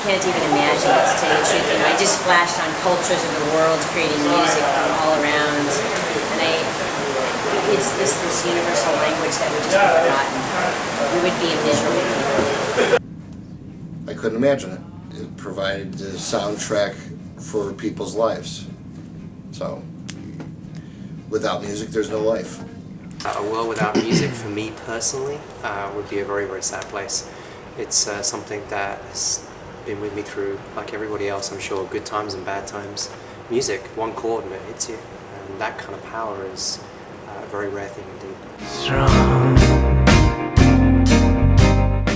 can't even imagine it, to tell you the truth. You know, I just flashed on cultures of the world creating music from all around, and it's this universal language that would just be forgotten. We would be a miserable people. I couldn't imagine it. It provided the soundtrack for people's lives. So, without music, there's no life. A world without music, for me personally, would be a very, very sad place. It's something that has been with me through, like everybody else, I'm sure, good times and bad times. Music, one chord and it hits you, and that kind of power is a very rare thing indeed.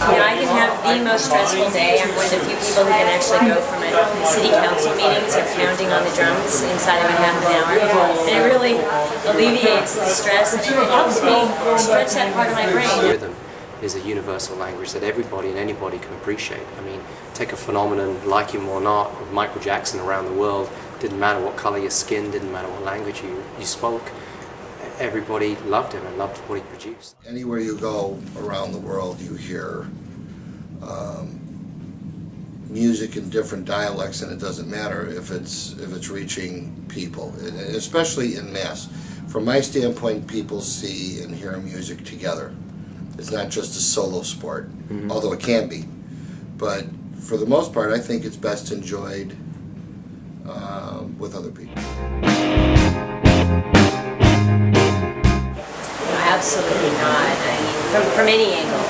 You know, I can have the most stressful day. I'm one of the few people who can actually go from a city council meeting to pounding on the drums inside of a half an hour. And it really alleviates the stress, and it helps me stretch that part of my brain. Rhythm is a universal language that everybody and anybody can appreciate. I mean, take a phenomenon, like him or not, of Michael Jackson around the world. Didn't matter what color your skin, didn't matter what language you spoke. Everybody loved him and loved what he produced. Anywhere you go around the world, you hear music in different dialects, and it doesn't matter if it's reaching people, especially in mass. From my standpoint, people see and hear music together. It's not just a solo sport, although it can be. But for the most part, I think it's best enjoyed with other people. Absolutely not. I mean, from any angle.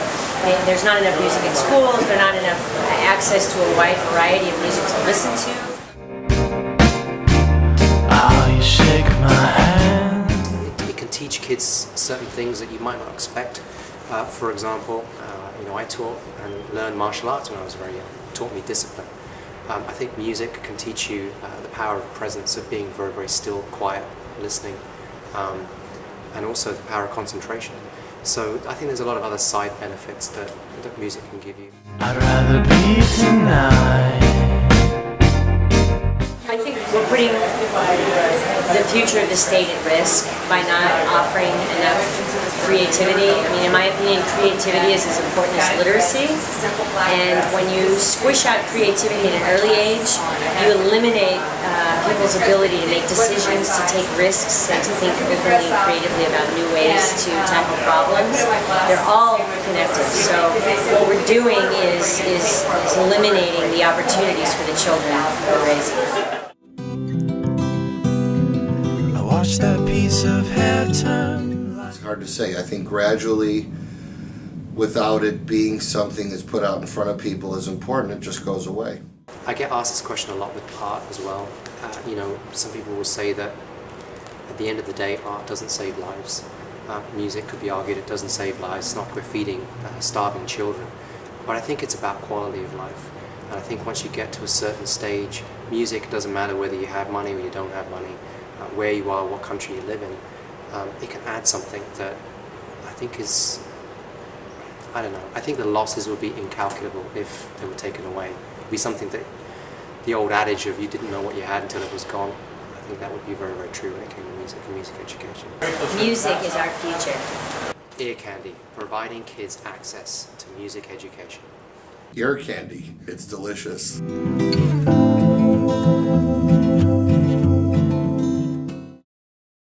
There's not enough music in schools, there's not enough access to a wide variety of music to listen to. Oh, you shake my hand. It can teach kids certain things that you might not expect. For example, you know, I taught and learned martial arts when I was very young. It taught me discipline. I think music can teach you the power of presence, of being very, very still, quiet, listening. And also the power of concentration. So I think there's a lot of other side benefits that music can give you. I'd rather be tonight. I think we're putting the future of the state at risk by not offering enough creativity. I mean, in my opinion, creativity is as important as literacy. And when you squish out creativity at an early age, you eliminate people's ability to make decisions, to take risks, and to think openly and creatively about new ways to tackle problems. They're all connected. So what we're doing is eliminating the opportunities for the children we're raising. I watched that piece of hair turn. It's hard to say. I think gradually, without it being something that's put out in front of people as important, it just goes away. I get asked this question a lot with art as well. You know, some people will say that at the end of the day, art doesn't save lives. Music could be argued it doesn't save lives. It's not like we're feeding starving children. But I think it's about quality of life. And I think once you get to a certain stage, music, doesn't matter whether you have money or you don't have money, where you are, what country you live in, it can add something that I think is, I don't know, I think the losses would be incalculable if they were taken away. It would be something that, the old adage of you didn't know what you had until it was gone, I think that would be very, very true when it came to music and music education. Music is our future. Ear Candy, providing kids access to music education. Ear candy, it's delicious.